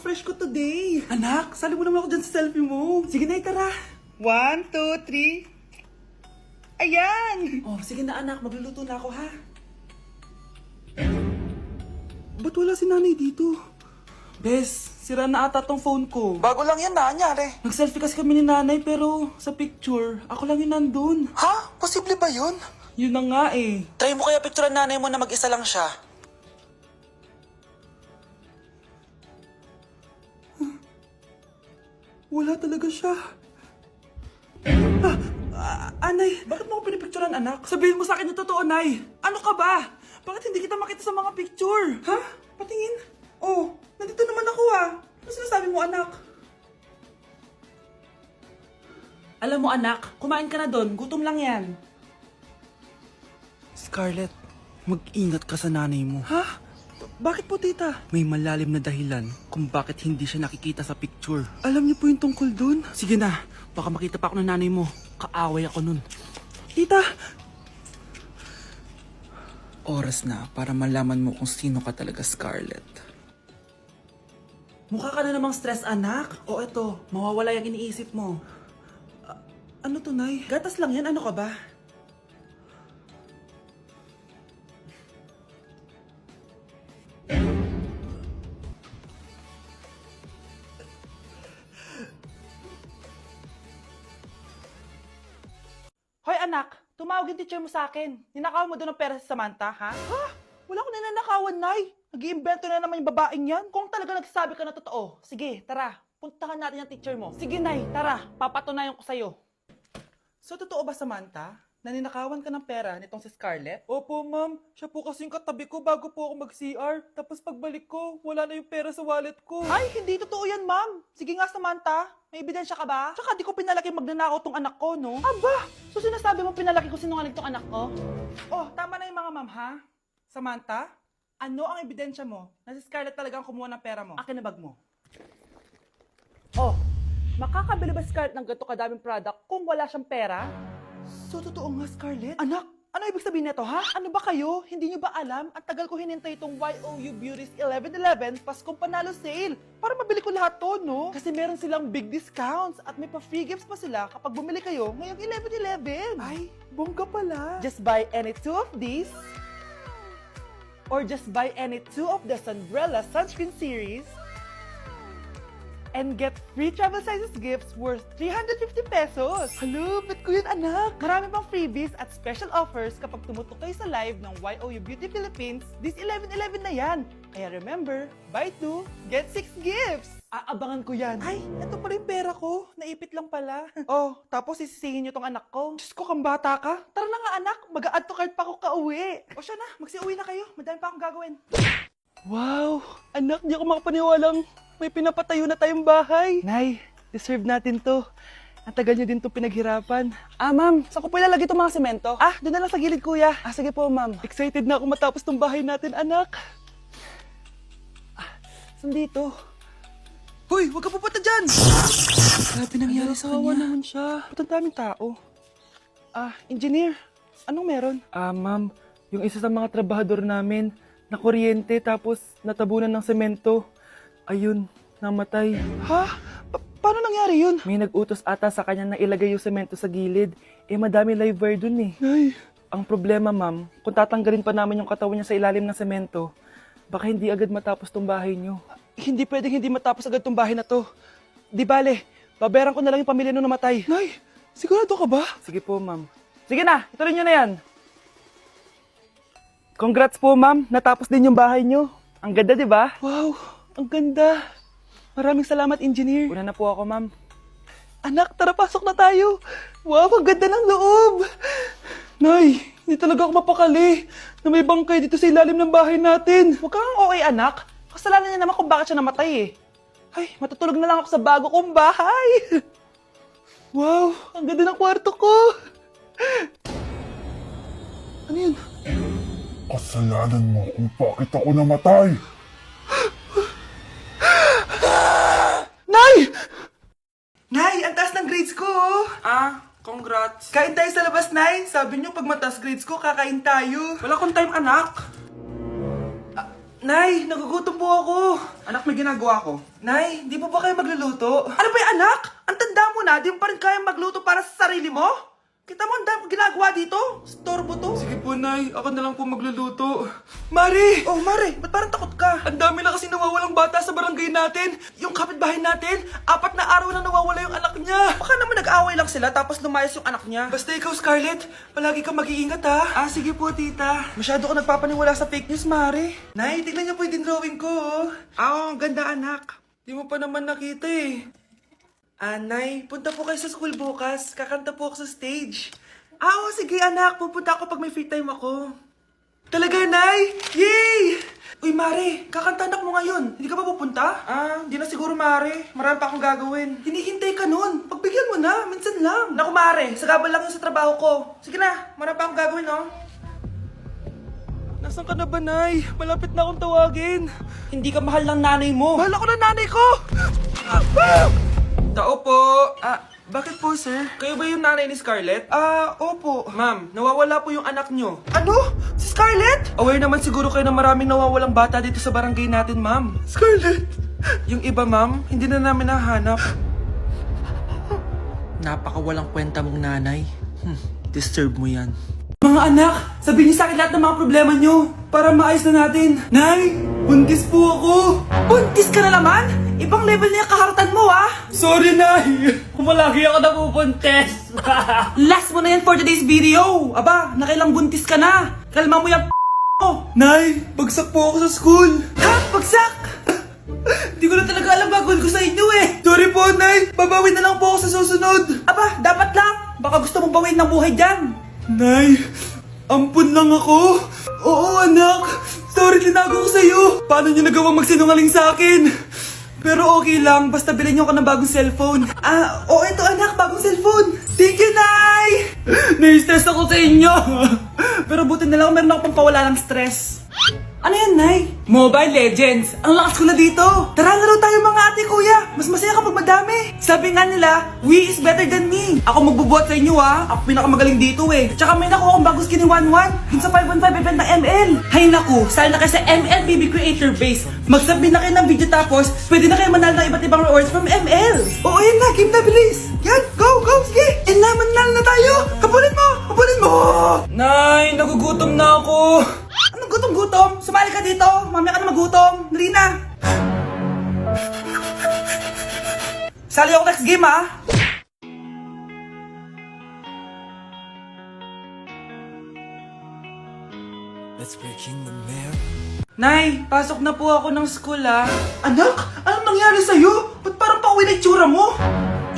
fresh ko today. Anak, sali mo naman ako dyan sa selfie mo. Sige na, tara. 1, 2, 3. Ayan! Oh, sige na anak, magluluto na ako ha. Ba't wala si nanay dito? Bes, sira na ata tong phone ko. Bago lang yan, nangyari. Nag-selfie kasi kami ni nanay pero sa picture, ako lang yung nandun. Ha? Posible ba yun? Yun na nga eh. Try mo kaya picturean nanay mo na mag-isa lang siya. Wala talaga siya. Anay, bakit mo ako pinipicturean, anak? Sabihin mo sa akin yung totoo, Nay. Ano ka ba? Bakit hindi kita makita sa mga picture? Ha? Patingin? Oh, nandito naman ako ah. Ano sinasabi mo, anak? Alam mo, anak, kumain ka na doon. Gutom lang yan. Scarlett, mag-ingat ka sa nanay mo. Ha? Bakit po, tita? May malalim na dahilan kung bakit hindi siya nakikita sa picture. Alam niyo po yung tungkol doon? Sige na, baka makita pa ako ng nanay mo. Kaaway ako nun. Tita! Oras na para malaman mo kung sino ka talaga, Scarlett. Mukha ka na namang stress, anak. O eto, mawawala yung iniisip mo. Ano to, Nay? Gatas lang yan, ano ka ba? Hoy anak, tumawag yung teacher mo sa akin. Ninakaw mo doon ng pera si Samantha, ha? Ha? Wala ko ninanakawan, Nay. Nag-iimbento na naman yung babaeng yan. Kung talaga nagsasabi ka na totoo, sige, tara. Puntahan natin yung teacher mo. Sige, Nay, tara. Papatunayan ko sa'yo. So, totoo ba, Samantha? Naninakawan ka ng pera nitong si Scarlett? Opo, ma'am. Siya po kasing katabi ko bago po ako mag-CR. Tapos pagbalik ko, wala na yung pera sa wallet ko. Ay, hindi totoo yan, ma'am. Sige nga, Samantha. May ebidensya ka ba? Tsaka di ko pinalaki magnanakaw tong anak ko, no? Aba! So sinasabi mo pinalaki ko sinungaling tong anak ko? Oh, tama na yung mga ma'am, ha? Samantha, ano ang ebidensya mo na si Scarlett talagang kumuha ng pera mo? Akin na bag mo. Oh, makakabili ba si Scarlett ng ganito kadaming product kung wala siyang pera? So, totoo nga, Scarlett? Anak, ano ibig sabihin nito, ha? Ano ba kayo? Hindi nyo ba alam? Ang tagal ko hinintay itong YOU Beauty's 11/11 Paskong Panalo Sale para mabili ko lahat to, no? Kasi meron silang big discounts at may pa-free gifts pa sila kapag bumili kayo ngayong 11/11. Ay, bongga pala. Just buy any 2 of these or just buy any 2 of the Sunbrella Sunscreen Series and get free travel sizes gifts worth 350 pesos. Hello, bet ko yun, anak. Marami pang freebies at special offers kapag tumutok kayo sa live ng YOU Beauty Philippines this 11/11 na yan. Kaya remember, buy 2, get 6 gifts. Aabangan ko yan. Ay, ito pala yung pera ko. Naipit lang pala. Oh, tapos sisisihin niyo tong anak ko. Diyos ko, kang bata ka. Tara na nga, anak. Mag-a-add to cart pa ako kauwi. O siya na, magsiuwi na kayo. Madami pa akong gagawin. Wow! Anak, di ako makapaniwalang may pinapatayo na tayong bahay. Nay, deserve natin to. Ang tagal niyo din to pinaghirapan. Ma'am, saan ko po ilalagay itong mga semento? Doon na lang sa gilid, kuya. Sige po, ma'am. Excited na ako matapos tong bahay natin, anak. Saan dito? Hoy, huwag ka pupunta dyan! Grabe nangyari sa kanya. Naman siya. Ba't ang daming tao? Engineer, anong meron? Ma'am, yung isa sa mga trabahador namin, na kuryente tapos natabunan ng semento. Ayun, namatay. Ha? Paano nangyari yun? May nag-utos ata sa kanya na ilagay yung semento sa gilid. Madami live wire dun eh. Ay. Ang problema, ma'am, kung tatanggalin pa namin yung katawan niya sa ilalim ng semento, baka hindi agad matapos tong bahay niyo. Hindi pwedeng hindi matapos agad tong bahay na to. Di bale, babayaran ko na lang yung pamilya nung namatay. Nay, sigurado ka ba? Sige po, ma'am. Sige na, ituloy niyo na yan. Congrats po, ma'am. Natapos din yung bahay niyo. Ang ganda, di ba? Wow, ang ganda. Maraming salamat, engineer. Una na po ako, ma'am. Anak, tara pasok na tayo. Wow, ang ganda ng loob. Nay, hindi talaga ako mapakali na may bangkay dito sa ilalim ng bahay natin. Huwag kang okay, anak. Kasalanan niya naman kung bakit siya namatay eh. Ay, matutulog na lang ako sa bago kong bahay. Wow, ang ganda ng kwarto ko. Ano yun? Kasalanan mo kung bakit ako namatay. Nay! Nay, ang taas ng grades ko, oh. Congrats. Kain tayo sa labas, Nay. Sabi niyo, pag mataas grades ko, kakain tayo. Wala akong time, anak. Nay, nagugutom po ako. Anak, may ginagawa ko. Nay, di po ba kayo magluluto? Ano ba yung anak? Ang tanda mo na, di mo pa rin kaya magluto para sa sarili mo? Kita mo, ang dami kong ginagawa dito. Storbo to. Sige po, Nay. Ako na lang po magluluto. Mari! Oh, Mare, ba't parang takot ka? Ang dami na kasi nawawalang bata sa barangay natin. Yung kapitbahay natin, 4 na araw na nawawala yung anak niya. Baka naman nag-away lang sila tapos lumayas yung anak niya. Basta ikaw, Scarlett, palagi kang mag-iingat ha. Sige po, tita. Masyado ka nagpapaniwala sa fake news, Mare. Nay, tignan niyo po yung drawing ko. Oh. Ang ganda, anak. Di mo pa naman nakita eh. Nay, punta po kayo sa school bukas. Kakanta po ako sa stage. Sige, anak. Pupunta ako pag may free time ako. Talaga, Nay? Yay! Uy, Mare, kakanta anak mo ngayon. Hindi ka ba pupunta? Hindi na siguro, Mare. Marami pa akong gagawin. Hinihintay ka nun. Pagbigyan mo na, minsan lang. Naku, Mare, sagabal lang yun sa trabaho ko. Sige na, marami pa akong gagawin, no? Nasaan ka na ba, Nay? Malapit na akong tawagin. Hindi ka mahal ng nanay mo. Mahal ako ng nanay ko! Tao po! Bakit po, sir? Kayo ba yung nanay ni Scarlett? Opo. Ma'am, nawawala po yung anak nyo. Ano? Si Scarlett? Aware naman siguro kayo na maraming nawawalang bata dito sa barangay natin, ma'am. Scarlett? Yung iba, ma'am, hindi na namin nahanap. Napakawalang kwenta mong nanay. Disturb mo yan. Mga anak, sabihin niyo sa akin lahat ng mga problema niyo para maayos na natin. Nay, buntis po ako! Buntis ka na naman? Ibang level na yung kaharatan mo, Sorry, Nay! Kumalagi ako nabubuntis! Last mo na yan for today's video. Aba, nakailang buntis ka na. Kalma mo yung mo. Nay, bagsak po ako sa school! Ha? Bagsak? Hindi ko na talaga alam bagol ko sa inyo eh. Sorry po, Nay! Babawi na lang po ako sa susunod! Aba, dapat lang. Baka gusto mong bawiin ng buhay dyan. Nay, ampun lang ako. Oo, anak. Sorry, tinago ko sa'yo. Paano niyo nagawang magsinungaling sa akin? Pero okay lang, basta bilhin niyo ako ng bagong cellphone. Oo, ito anak, bagong cellphone. Thank you, Nay! Nai-stress ako sa inyo. Pero buti na lang, meron ako pampawala ng stress. Ano yan, Nay? Mobile Legends. Ang lakas ko na dito. Tara, laro tayo mga ate, kuya. Mas masaya kapag madami. Sabi nga nila, we is better than me. Ako magbubuhat sa inyo, Ako pinakamagaling dito, eh. Tsaka may nakuha akong bagong skin ni 1-1. Dun sa 515 event ng ML. Hay naku, sali na kayo sa ML BB Creator Base. Mag-submit na kayo ng video tapos, pwede na kayo manalo ng iba't ibang rewards from ML. Oo, yan na. Game na, bilis. Yan, go, go, sige. And na, manalo na tayo. Habulin mo, habulin mo. Nay, nagugutom na ako. Anong gutom-gutom? Sumali ka dito. Mamaya ka na magutom. Dali na. Sali ako next game, Nay, pasok na po ako ng school, Anak, anong nangyari sa'yo? Ba't parang pauwi na itsura mo?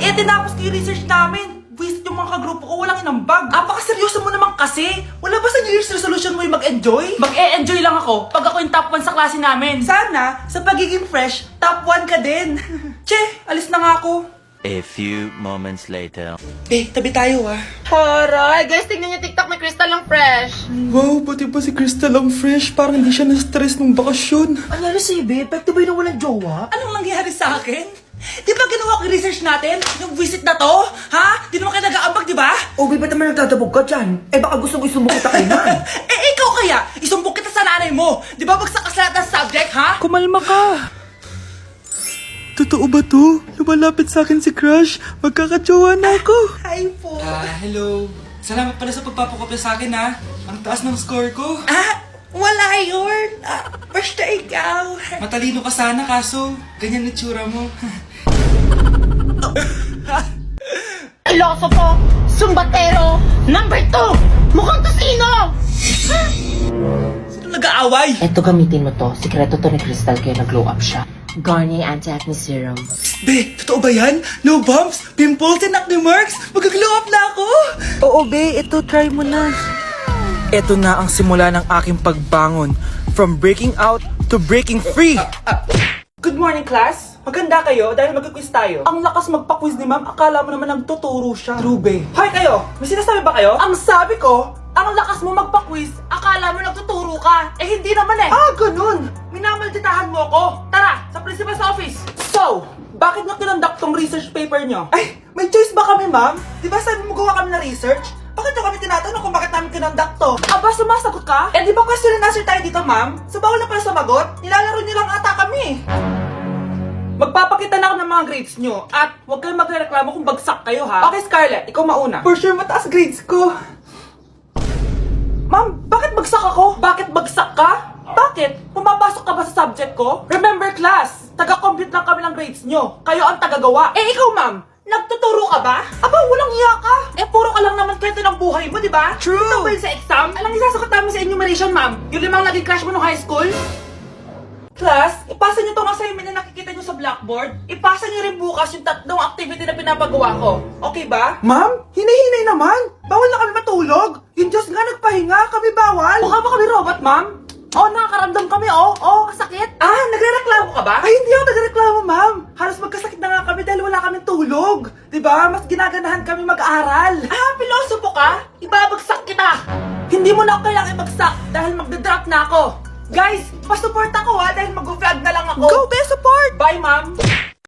Tinapos ko yung research namin. Visit yung mga kagrupo ko, walang inambag. Apakaseryoso mo naman kasi. Wala ba sa New Year's resolution mo yung mag-enjoy? Mag-e-enjoy lang ako pag ako yung top 1 sa klase namin. Sana, sa pagiging fresh, top 1 ka din. Che, alis na nga ako. A few moments later. Tabi tayo, Horay! Guys, tignan niyo TikTok, may crystal lang fresh. Wow, pati pa si Crystal ang fresh. Parang hindi siya na-stress nung bakasyon. Ano si Babe? Epekto ba yung walang jowa? Anong nangyari sa akin? Di ba ginawa ko yung research natin? Yung visit na to? Ha? Di naman kayo nag-aambag, di ba? O, ba't naman nagtatabog ka dyan? Baka gusto mo isumbong kita kay man. Ikaw kaya? Isumbong kita sa nanay mo. Di ba bagsak ka sa lahat ng subject, ha? Kumalma ka. Totoo ba to? Lumalapit sa akin si Crush. Magkakatsawa na ako. Hi po. Hello. Salamat pala sa pagpapakopya sa akin, Ang taas ng score ko. Wala yun. Basta ikaw. Matalino ka sana, kaso ganyan na tsura mo. Iloso po! Sumbatero! Number 2! Mukhang tosino! Sino nag-aaway? Eto, gamitin mo to. Sikreto to ni Crystal kaya nag-glow up siya. Garnier Anti-Acne Serum. Be, totoo ba yan? No bumps, pimples, and acne marks? Mag-glow up na ako. Oo, be. Ito, try mo na. Ito na ang simula ng aking pagbangon. From breaking out to breaking free. Good morning, class. Maganda kayo dahil mag-quiz tayo. Ang lakas magpa-quiz ni ma'am, akala mo naman nagtuturo siya. True, be. Hoy kayo, may sinasabi ba kayo? Ang sabi ko, ang lakas mo magpa-quiz, akala mo nagtuturo ka. Hindi naman eh. Ganun. Minamalditahan mo ako. Tara, sa principal's office. So, bakit nyo kinonduct tong research paper nyo? Ay, may choice ba kami, ma'am? Di ba sabi mo gawa kami na research? Bakit Bakit nyo kami tinatanong kung bakit namin kinonduct to? Aba, sumasagot ka? Eh, di ba question and answer tayo dito, ma'am? So, bawal na pala sumagot? Nilalaro nyo lang ata kami. Magpapakita na ako ng mga grades nyo. At huwag kayong magreklamo kung bagsak kayo, ha? Okay, Scarlett, ikaw mauna. For sure, mataas grades ko. Ma'am, bakit bagsak ako? Bakit bagsak ka? Bakit? Pumapasok ka ba sa subject ko? Remember class, taga-compute lang kami ng grades nyo. Kayo ang tagagawa. Eh ikaw ma'am, nagtuturo ka ba? Aba, walang iya ka. Eh puro ka lang naman kwento ng buhay mo, di ba? True. Ito ba yun sa exam? Alang isasagot namin sa enumeration ma'am. Yung limang naging crush mo nung high school? Class, ipasa nyo tong assignment na nakikita nyo sa blackboard. Ipasa nyo rin bukas yung tatlong activity na pinapagawa ko. Okay ba? Ma'am, hinay-hinay naman. Bawal na kami matulog. Yung Diyos nga nagpahinga, kami bawal. Mukha ba kami robot, ma'am? Oo, nakakaramdam kami, oo, kasakit. Ah, nagrereklamo ka ba? Ay, hindi ako nagrereklamo, ma'am. Halos magkasakit na nga kami dahil wala kaming tulog. Diba? Mas ginaganahan kami mag-aral. Ah, pilosopo ka? Ibabagsak kita. Hindi mo na ako kailangan ibagsak dahil magdadrop na ako. Guys, pasupport ako ha dahil mag-vlog na lang ako. Go, be support! Bye, ma'am!